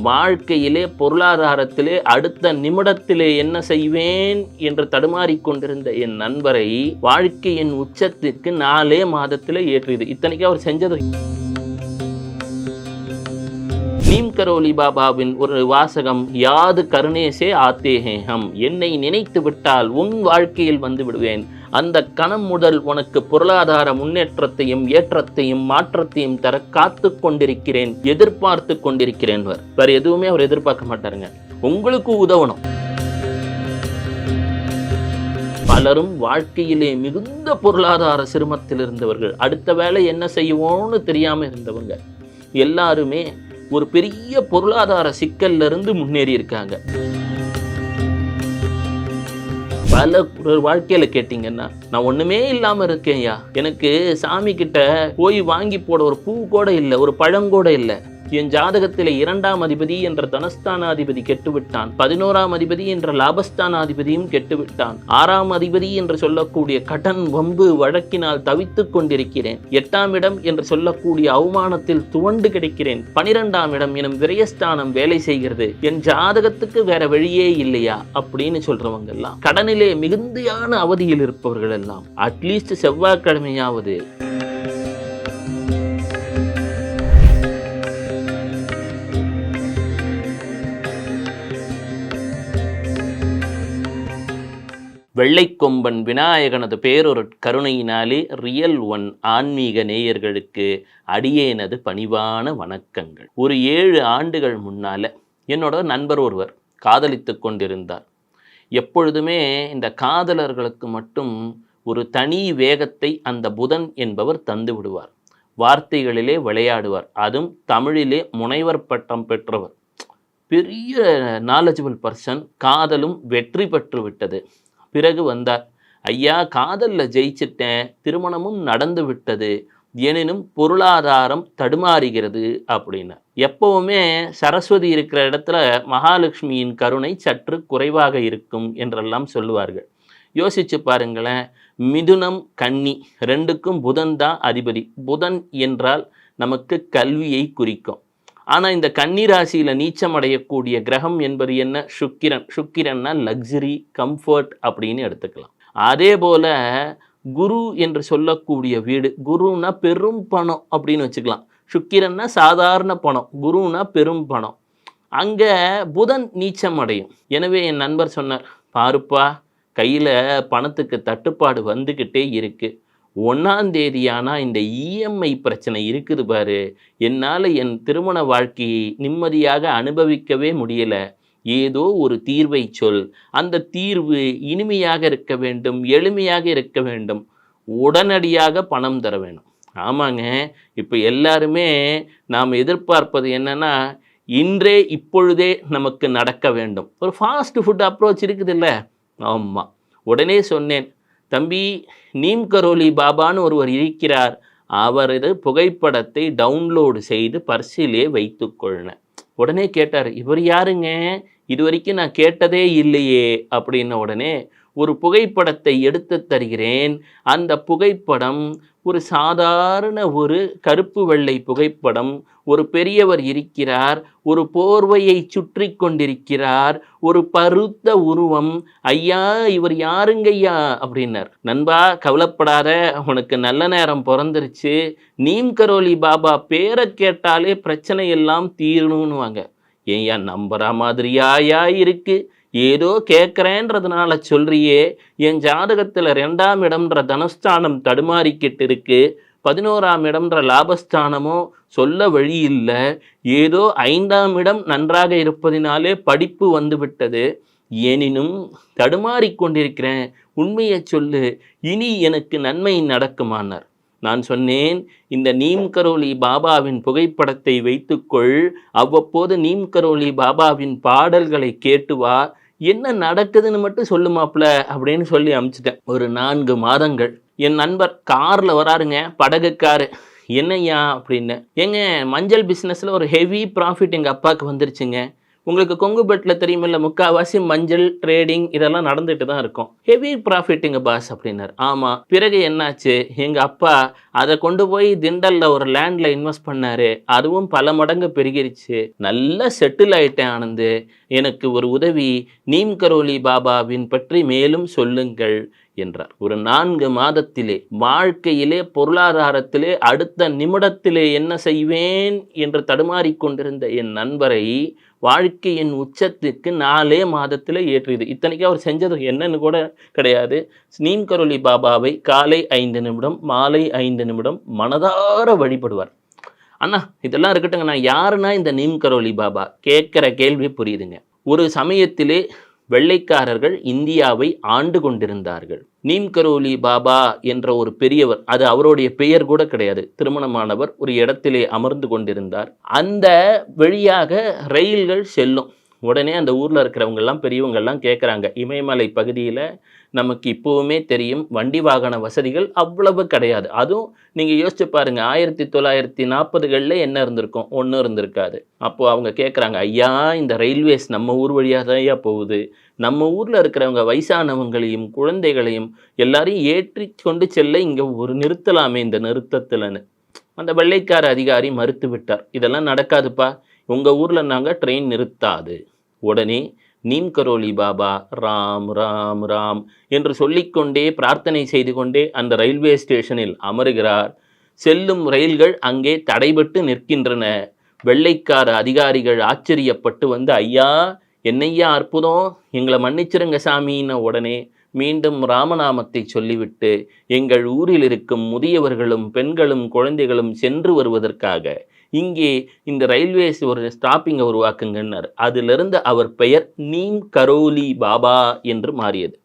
வாழ்க்கையிலே பொருளாதாரத்திலே அடுத்த நிமிடத்திலே என்ன செய்வேன் என்று தடுமாறிக்கொண்டிருந்த என் நண்பரை வாழ்க்கையின் உச்சத்திற்கு 4 மாதத்திலே ஏற்றியது. இத்தனைக்கு அவர் செஞ்சது. நீம் கரோலி பாபாவின் ஒரு வாசகம், யாது கருணேசே ஆத்தேஹம், என்னை நினைத்து விட்டால் உன் வாழ்க்கையில் வந்து விடுவேன். அந்த கணம் முதல் உனக்கு பொருளாதார முன்னேற்றத்தையும் ஏற்றத்தையும் மாற்றத்தையும் தர காத்து கொண்டிருக்கிறேன், எதிர்பார்த்து கொண்டிருக்கிறேன். வேற எதுவுமே அவர் எதிர்பார்க்க மாட்டாருங்க, உங்களுக்கு உதவணும். பலரும் வாழ்க்கையிலே மிகுந்த பொருளாதார சிரமத்தில் இருந்தவர்கள், அடுத்த வேலை என்ன செய்வோம்னு தெரியாம இருந்தவங்க எல்லாருமே ஒரு பெரிய பொருளாதார சிக்கல்ல இருந்து முன்னேறி இருக்காங்க. பல வாழ்க்கையில கேட்டீங்கன்னா, நான் ஒண்ணுமே இல்லாம இருக்கேன்யா, எனக்கு சாமி கிட்ட போய் வாங்கி போட ஒரு பூ கூட இல்லை, ஒரு பழங்கூட இல்லை. என் ஜாதகத்திலே 2ஆம் அதிபதி என்ற தனஸ்தானாதிபதி கெட்டுவிட்டான், 11ஆம் அதிபதி என்ற லாபஸ்தானாதிபதியும் கெட்டுவிட்டான், 6ஆம் அதிபதி என்று சொல்லக்கூடிய கடன் வம்பு வழக்கினால் தவித்துக் கொண்டிருக்கிறேன், 8ஆம் இடம் என்று சொல்லக்கூடிய அவமானத்தில் துவண்டு கிடைக்கிறேன், 12ஆம் இடம் எனும் விரயஸ்தானம் வேலை செய்கிறது, என் ஜாதகத்துக்கு வேற வழியே இல்லையா அப்படின்னு சொல்றவங்க எல்லாம், கடனிலே மிகுந்தியான அவதியில் இருப்பவர்கள் எல்லாம் அட்லீஸ்ட் செவ்வாய்க்கிழமையாவது வெள்ளைக்கொம்பன் விநாயகனது பேரொரு கருணையினாலே ரியல் ஒன் ஆன்மீக நேயர்களுக்கு அடியேனது பணிவான வணக்கங்கள். ஒரு 7 ஆண்டுகள் முன்னால என்னோட நண்பர் ஒருவர் காதலித்து கொண்டிருந்தார். எப்பொழுதுமே இந்த காதலர்களுக்கு மட்டும் ஒரு தனி வேகத்தை அந்த புதன் என்பவர் தந்து விடுவார். வார்த்தைகளிலே விளையாடுவார். அதுவும் தமிழிலே முனைவர் பட்டம் பெற்றவர், பெரிய நாலேஜபிள் பர்சன். காதலும் வெற்றி பெற்று விட்டது. பிறகு வந்தார், ஐயா காதலில் ஜெயிச்சிட்டேன், திருமணமும் நடந்து விட்டது, எனினும் பொருளாதாரம் தடுமாறுகிறது அப்படின்னா. எப்பவுமே சரஸ்வதி இருக்கிற இடத்துல மகாலட்சுமியின் கருணை சற்று குறைவாக இருக்கும் என்றெல்லாம் சொல்லுவார்கள். யோசிச்சு பாருங்களேன், மிதுனம் கன்னி 2க்கும் புதன் தான் அதிபதி. புதன் என்றால் நமக்கு கல்வியை குறிக்கும். ஆனால் இந்த கன்னி ராசியில் நீச்சம் அடையக்கூடிய கிரகம் என்பது என்ன? சுக்கிரன். சுக்கிரன்னா லக்ஸரி, கம்ஃபர்ட் அப்படின்னு எடுத்துக்கலாம். அதே போல் குரு என்று சொல்லக்கூடிய வீடு, குருன்னா பெரும் பணம் அப்படின்னு வச்சுக்கலாம். சுக்கிரன்னா சாதாரண பணம், குருன்னா பெரும் பணம். அங்கே புதன் நீச்சம் அடையும். எனவே என் நண்பர் சொன்னார், பாருப்பா கையில் பணத்துக்கு தட்டுப்பாடு வந்துக்கிட்டே இருக்குது, 1ஆம் தேதியானால் இந்த இஎம்ஐ பிரச்சனை இருக்குது பாரு, என்னால் என் திருமண வாழ்க்கையை நிம்மதியாக அனுபவிக்கவே முடியலை, ஏதோ ஒரு தீர்வை சொல், அந்த தீர்வு இனிமையாக இருக்க வேண்டும், எளிமையாக இருக்க வேண்டும், உடனடியாக பணம் தர வேணும். ஆமாங்க, இப்போ எல்லாருமே நாம் எதிர்பார்ப்பது என்னன்னா, இன்றே இப்பொழுதே நமக்கு நடக்க வேண்டும். ஒரு ஃபாஸ்ட் ஃபுட் அப்ரோச் இருக்குது இல்லை? ஆமாம். உடனே சொன்னேன், தம்பி நீம் கரோலி பாபான்னு ஒருவர் இருக்கிறார், அவரது புகைப்படத்தை டவுன்லோடு செய்து பர்சிலே வைத்து கொள்ளுன. உடனே கேட்டார், இவர் யாருங்க, இது வரைக்கும் நான் கேட்டதே இல்லையே அப்படின்ன உடனே, ஒரு புகைப்படத்தை எடுத்து தருகிறேன். அந்த புகைப்படம் ஒரு சாதாரண ஒரு கருப்பு வெள்ளை புகைப்படம். ஒரு பெரியவர் இருக்கிறார், ஒரு போர்வையை சுற்றி கொண்டிருக்கிறார், ஒரு பருத்த உருவம். ஐயா இவர் யாருங்கய்யா அப்படின்னார். நண்பா கவலைப்படாத, உனக்கு நல்ல நேரம் பிறந்துருச்சு, நீம் கரோலி பாபா பேரை கேட்டாலே பிரச்சனை எல்லாம் தீரணும்னுவாங்க. ஏய்யா நம்புற மாதிரியாயா இருக்கு, ஏதோ கேட்குறேன்றதுனால சொல்றியே, என் ஜாதகத்தில் 2ஆம் இடம்ன்ற தனஸ்தானம் தடுமாறிக்கிட்டு இருக்கு, 11ஆம் இடம்ன்ற லாபஸ்தானமோ சொல்ல வழி இல்லை, ஏதோ 5ஆம் இடம் நன்றாக இருப்பதினாலே படிப்பு வந்து விட்டது, எனினும் தடுமாறிக்கொண்டிருக்கிறேன், உண்மையை சொல்லு, இனி எனக்கு நன்மை நடக்குமானார். நான் சொன்னேன், இந்த நீம் கரோலி பாபாவின் புகைப்படத்தை வைத்துக்கொள், அவ்வப்போது நீம் கரோலி பாபாவின் பாடல்களை கேட்டு வா, என்ன நடக்குதுன்னு மட்டும் சொல்லுமாப்ல அப்படின்னு சொல்லி அனுப்பிச்சிட்டேன். ஒரு 4 மாதங்கள் என் நண்பர் காரில் வராருங்க, படகு காரு. என்னையா அப்படின்னு, எங்க மஞ்சள் பிஸ்னஸில் ஒரு ஹெவி ப்ராஃபிட் எங்கள் அப்பாவுக்கு வந்துருச்சுங்க, உங்களுக்கு கொங்கு பெட்டில் தெரியுமில்ல, முக்கால்வாசி மஞ்சள் ட்ரேடிங் இதெல்லாம் நடந்துட்டு தான் இருக்கும். ஹெவி ப்ராஃபிட்டுங்க பாஸ் அப்படின்னாரு. ஆமாம். பிறகு என்னாச்சு, எங்கள் அப்பா அதை கொண்டு போய் திண்டலில் ஒரு லேண்டில் இன்வெஸ்ட் பண்ணார், அதுவும் பல மடங்கு பெருகிருச்சு, நல்லா செட்டில் ஆகிட்டேன் ஆனந்து, எனக்கு ஒரு உதவி, நீம் கரோலி பாபாவின் பற்றி மேலும் சொல்லுங்கள் என்றார். ஒரு 4 மாதத்திலே வாழ்க்கையிலே பொருளாதாரத்திலே அடுத்த நிமிடத்திலே என்ன செய்வேன் என்று தடுமாறிக்கொண்டிருந்த என் நண்பரை வாழ்க்கையின் உச்சத்துக்கு 4 மாதத்தில் ஏற்றியது. இத்தனைக்கும் அவர் செஞ்சது என்னன்னு கூட கிடையாது. நீம் கரோலி பாபாவை காலை 5 நிமிடம் மாலை 5 நிமிடம் மனதார வழிபடுவார். அண்ணா இதெல்லாம் இருக்கட்டுங்க, நான் யாருன்னா இந்த நீம் கரோலி பாபா? கேட்குற கேள்வி புரியுதுங்க. ஒரு சமயத்திலே வெள்ளைக்காரர்கள் இந்தியாவை ஆண்டு கொண்டிருந்தார்கள். நீம் கரோலி பாபா என்ற ஒரு பெரியவர், அது அவருடைய பெயர் கூட கிடையாது, திருமணமானவர் ஒரு இடத்திலே அமர்ந்து கொண்டிருந்தார். அந்த வழியாக ரயில்கள் செல்லும். உடனே அந்த ஊரில் இருக்கிறவங்கெல்லாம் பெரியவங்கள்லாம் கேட்குறாங்க, இமயமலை பகுதியில் நமக்கு இப்போவுமே தெரியும் வண்டி வாகன வசதிகள் அவ்வளவு கிடையாது. அதுவும் நீங்கள் யோசிச்சு பாருங்கள், 1940களில் என்ன இருந்திருக்கும்? ஒன்றும் இருந்திருக்காது. அப்போது அவங்க கேட்குறாங்க, ஐயா இந்த ரயில்வேஸ் நம்ம ஊர் வழியாக தான் ஐயா போகுது, நம்ம ஊரில் இருக்கிறவங்க வயசானவங்களையும் குழந்தைகளையும் எல்லாரையும் ஏற்றி கொண்டு செல்ல இங்கே ஒரு நிறுத்தலாமே இந்த நிறுத்தத்தில்னு. அந்த வெள்ளைக்கார அதிகாரி மறுத்து விட்டார், இதெல்லாம் நடக்காதுப்பா, உங்கள் ஊரில் நாங்கள் ட்ரெயின் நிறுத்தாது. உடனே நீம் கரோலி பாபா ராம் ராம் ராம் என்று சொல்லிக்கொண்டே பிரார்த்தனை செய்து கொண்டே அந்த ரயில்வே ஸ்டேஷனில் அமருகிறார். செல்லும் ரயில்கள் அங்கே தடைபட்டு நிற்கின்றன. வெள்ளைக்கார அதிகாரிகள் ஆச்சரியப்பட்டு வந்து, ஐயா என்னையா அற்புதம், எங்களை மன்னிச்சிருங்க சாமின்னு உடனே மீண்டும் ராமநாமத்தை சொல்லிவிட்டு எங்கள் ஊரில் இருக்கும் முதியவர்களும் பெண்களும் குழந்தைகளும் சென்று வருவதற்காக இங்கே இந்த ரயில்வேஸ் ஒரு ஸ்டாப்பிங்கை உருவாக்குங்கன்னார். அதிலிருந்து அவர் பெயர் நீம் கரோலி பாபா என்று மாறியது.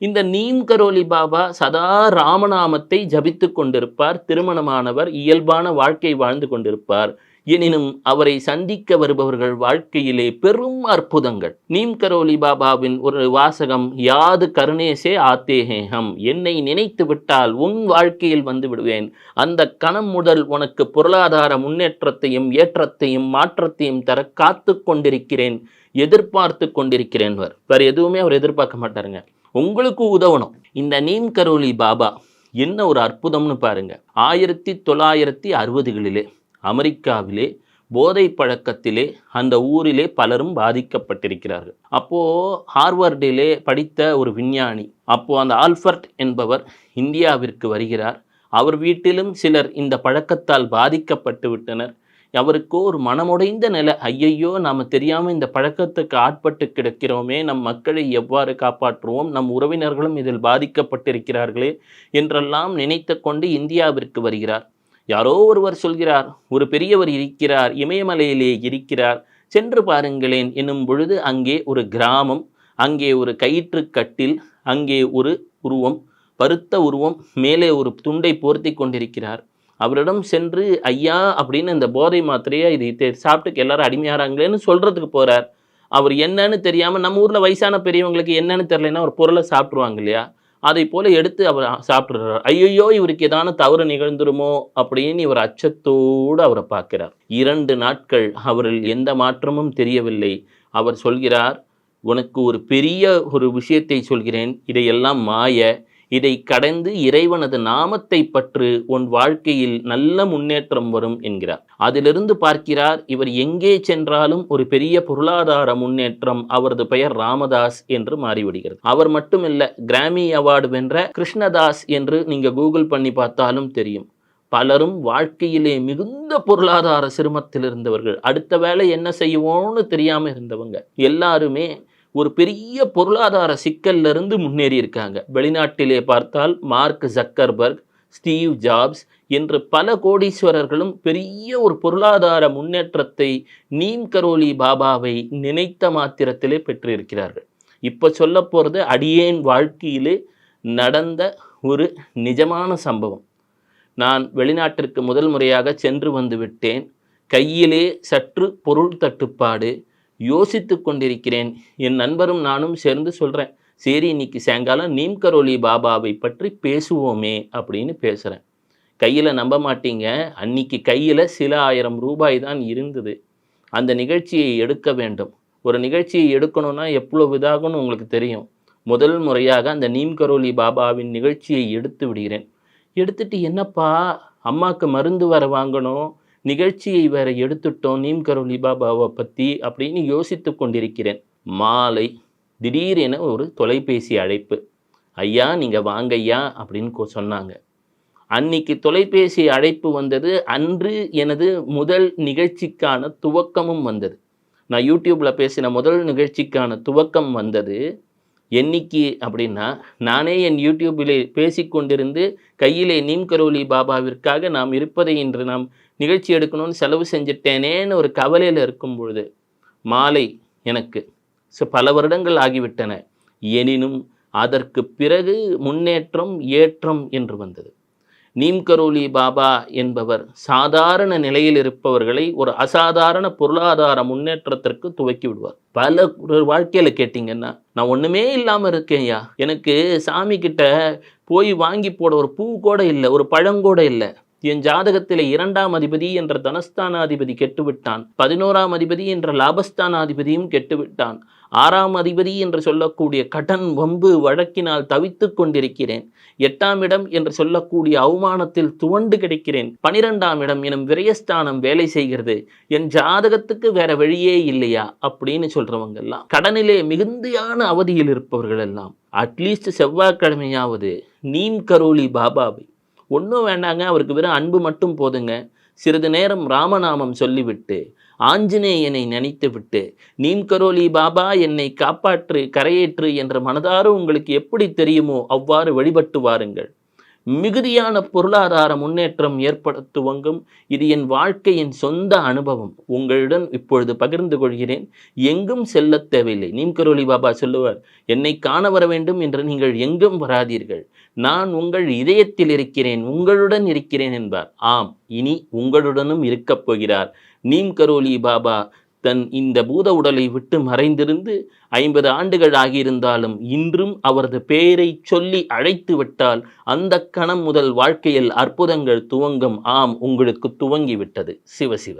இந்த நீம் கரோலி பாபா சதா ராமநாமத்தை ஜபித்து கொண்டிருப்பார். திருமணமானவர், இயல்பான வாழ்க்கை வாழ்ந்து கொண்டிருப்பார். எனினும் அவரை சந்திக்க வருபவர்கள் வாழ்க்கையிலே பெரும் அற்புதங்கள். நீம் கரோலி பாபாவின் ஒரு வாசகம், யாது கருணேசே ஆத்தேஹம், என்னை நினைத்து விட்டால் உன் வாழ்க்கையில் வந்து விடுவேன், அந்த கணம் முதல் உனக்கு பொருளாதார முன்னேற்றத்தையும் ஏற்றத்தையும் மாற்றத்தையும் தர காத்து கொண்டிருக்கிறேன், எதிர்பார்த்து கொண்டிருக்கிறேன். வேறு எதுவுமே அவர் எதிர்பார்க்க மாட்டாருங்க, உங்களுக்கு உதவணும். இந்த நீம் கரோலி பாபா என்ன ஒரு அற்புதம்னு பாருங்க. 1960களிலே அமெரிக்காவிலே போதை பழக்கத்திலே அந்த ஊரிலே பலரும் பாதிக்கப்பட்டிருக்கிறார்கள். அப்போது ஹார்வர்டிலே படித்த ஒரு விஞ்ஞானி, அப்போது அந்த ஆல்பர்ட் என்பவர் இந்தியாவிற்கு வருகிறார். அவர் வீட்டிலும் சிலர் இந்த பழக்கத்தால் பாதிக்கப்பட்டு விட்டனர். அவருக்கு ஒரு மனமுடைந்த நிலை, ஐயையோ நாம் தெரியாமல் இந்த பழக்கத்துக்கு ஆட்பட்டு கிடக்கிறோமே, நம் மக்களை எவ்வாறு காப்பாற்றுவோம், நம் உறவினர்களும் இதில் பாதிக்கப்பட்டிருக்கிறார்களே என்றெல்லாம் நினைத்து கொண்டு இந்தியாவிற்கு வருகிறார். யாரோ ஒருவர் சொல்கிறார், ஒரு பெரியவர் இருக்கிறார், இமயமலையிலே இருக்கிறார், சென்று பாருங்களேன் என்னும் பொழுது அங்கே ஒரு கிராமம், அங்கே ஒரு கயிற்று கட்டில், அங்கே ஒரு உருவம், பருத்த உருவம், மேலே ஒரு துண்டை போர்த்தி கொண்டிருக்கிறார். அவரிடம் சென்று, ஐயா அப்படின்னு இந்த போதை மாத்திரையை இது சாப்பிட்டுக்கு எல்லாரும் அடிமையாகிறாங்களேன்னு சொல்கிறதுக்கு போகிறார். அவர் என்னன்னு தெரியாமல், நம்ம ஊரில் வயசான பெரியவங்களுக்கு என்னன்னு தெரியலன்னா ஒரு பொருளை சாப்பிட்ருவாங்க இல்லையா, அதை போல எடுத்து அவர் சாப்பிட்றார். ஐயோ இவருக்கு ஏதான தவறு நிகழ்ந்துருமோ அப்படின்னு இவர் அச்சத்தோடு அவரை பார்க்கிறார். 2 நாட்கள் அவரில் எந்த மாற்றமும் தெரியவில்லை. அவர் சொல்கிறார், உனக்கு ஒரு பெரிய ஒரு விஷயத்தை சொல்கிறேன், இதையெல்லாம் மாய, இதை கடந்து இறைவனது நாமத்தை பற்று, உன் வாழ்க்கையில் நல்ல முன்னேற்றம் வரும் என்கிறார். அதிலிருந்து பார்க்கிறார், இவர் எங்கே சென்றாலும் ஒரு பெரிய பொருளாதார முன்னேற்றம். அவரது பெயர் ராமதாஸ் என்று மாறிவிடுகிறது. அவர் மட்டுமில்லை, கிராமி அவார்டு வென்ற கிருஷ்ணதாஸ் என்று நீங்கள் கூகுள் பண்ணி பார்த்தாலும் தெரியும். பலரும் வாழ்க்கையிலே மிகுந்த பொருளாதார சிரமத்தில் இருந்தவர்கள், அடுத்த வேலை என்ன செய்வோன்னு தெரியாமல் இருந்தவங்க எல்லாருமே ஒரு பெரிய பொருளாதார சிக்கல்லிருந்து முன்னேறி இருக்காங்க. வெளிநாட்டிலே பார்த்தால் மார்க் ஜக்கர்பர்க், ஸ்டீவ் ஜாப்ஸ் என்று பல கோடீஸ்வரர்களும் பெரிய ஒரு பொருளாதார முன்னேற்றத்தை நீம் கரோலி பாபாவை நினைத்த மாத்திரத்திலே பெற்றிருக்கிறார்கள். இப்போ சொல்ல போகிறது அடியேன் வாழ்க்கையிலே நடந்த ஒரு நிஜமான சம்பவம். நான் வெளிநாட்டிற்கு முதல் முறையாக சென்று வந்து விட்டேன். கையிலே சற்று பொருள் தட்டுப்பாடு, யோசித்து கொண்டிருக்கிறேன். என் நண்பரும் நானும் சேர்ந்து சொல்கிறேன், சரி இன்னைக்கு சாயங்காலம் நீம் கரோலி பாபாவை பற்றி பேசுவோமே அப்படின்னு பேசுகிறேன். கையில் நம்ப மாட்டீங்க, அன்னைக்கு கையில் சில 1000 ரூபாய் தான் இருந்தது. அந்த நிகழ்ச்சியை எடுக்க வேண்டும். ஒரு நிகழ்ச்சியை எடுக்கணும்னா எவ்வளவு இதாகும்னு உங்களுக்கு தெரியும். முதல் முறையாக அந்த நீம் கரோலி பாபாவின் நிகழ்ச்சியை எடுத்து விடுகிறேன். எடுத்துட்டு என்னப்பா அம்மாக்கு மருந்து வேற வாங்கணும், நிகழ்ச்சியை வேற எடுத்துட்டோம் நீம் கரோலி பாபாவை பற்றி அப்படின்னு யோசித்து கொண்டிருக்கிறேன். மாலை திடீரென ஒரு தொலைபேசி அழைப்பு. ஐயா நீங்கள் வாங்க ஐயா அப்படின்னு சொன்னாங்க. அன்னைக்கு தொலைபேசி அழைப்பு வந்தது. அன்று எனது முதல் நிகழ்ச்சிக்கான துவக்கமும் வந்தது. நான் யூடியூப்பில் பேசின முதல் நிகழ்ச்சிக்கான துவக்கம் வந்தது. என்னைக்கு அப்படின்னா, நானே என் யூடியூப்பிலே பேசிக்கொண்டிருந்து கையிலே நீம் கரோலி பாபாவிற்காக நாம் இருப்பதை இன்று நாம் நிகழ்ச்சி எடுக்கணும்னு செலவு செஞ்சிட்டேனேன்னு ஒரு கவலையில் இருக்கும் பொழுது மாலை எனக்கு பல வருடங்கள் ஆகிவிட்டன. எனினும் அதற்கு பிறகு முன்னேற்றம் ஏற்றம் என்று வந்தது. நீம் கரோலி பாபா என்பவர் சாதாரண நிலையில் இருப்பவர்களை ஒரு அசாதாரண பொருளாதார முன்னேற்றத்திற்கு துவக்கி விடுவார். பல வாழ்க்கையில் கேட்டிங்கன்னா, நான் ஒன்றுமே இல்லாமல் இருக்கேன்யா, எனக்கு சாமி கிட்ட போய் வாங்கி போட ஒரு பூ கூட இல்லை, ஒரு பழங்கூட இல்லை. என் ஜாதகத்தில் 2ஆம் அதிபதி என்ற தனஸ்தானாதிபதி கெட்டுவிட்டான், 11ஆம் அதிபதி என்ற லாபஸ்தானாதிபதியும் கெட்டுவிட்டான், 6ஆம் அதிபதி என்று சொல்லக்கூடிய கடன் வம்பு வழக்கினால் தவித்து கொண்டிருக்கிறேன், 8ஆம் இடம் என்று சொல்லக்கூடிய அவமானத்தில் துவண்டு கிடைக்கிறேன், 12ஆம் இடம் எனும் விரயஸ்தானம் வேலை செய்கிறது, என் ஜாதகத்துக்கு வேற வழியே இல்லையா அப்படின்னு சொல்றவங்க எல்லாம், கடனிலே மிகுந்தியான அவதியில் இருப்பவர்கள் எல்லாம் அட்லீஸ்ட் செவ்வாய்க்கிழமையாவது நீம் கரோலி பாபாவை, ஒன்றும் வேண்டாங்க, அவருக்கு வெறும் அன்பு மட்டும் போதுங்க, சிறிது நேரம் ராமநாமம் சொல்லிவிட்டு ஆஞ்சநேயனை நினைத்து விட்டு நீம் கரோலி பாபா என்னை காப்பாற்று கரையேற்று என்ற மனதார உங்களுக்கு எப்படி தெரியுமோ அவ்வாறு வழிபட்டு வாருங்கள். மிகுதியான பொருளாதார முன்னேற்றம் ஏற்பட துவங்கும். இது என் வாழ்க்கையின் சொந்த அனுபவம், உங்களுடன் இப்பொழுது பகிர்ந்து கொள்கிறேன். எங்கும் செல்ல தேவையில்லை. நீம் கரோலி பாபா சொல்லுவார், என்னை காண வர வேண்டும் என்று நீங்கள் எங்கும் வராதீர்கள், நான் உங்கள் இதயத்தில் இருக்கிறேன், உங்களுடன் இருக்கிறேன் என்பார். ஆம், இனி உங்களுடனும் இருக்கப் போகிறார். நீம் கரோலி பாபா தன் இந்த பூத உடலை விட்டு மறைந்திருந்து 50 ஆண்டுகள் ஆகியிருந்தாலும் இன்றும் அவரது பெயரை சொல்லி அழைத்து விட்டால் அந்த கணம் முதல் வாழ்க்கையில் அற்புதங்கள் துவங்கும். ஆம், உங்களுக்கு துவங்கிவிட்டது. சிவசிவ.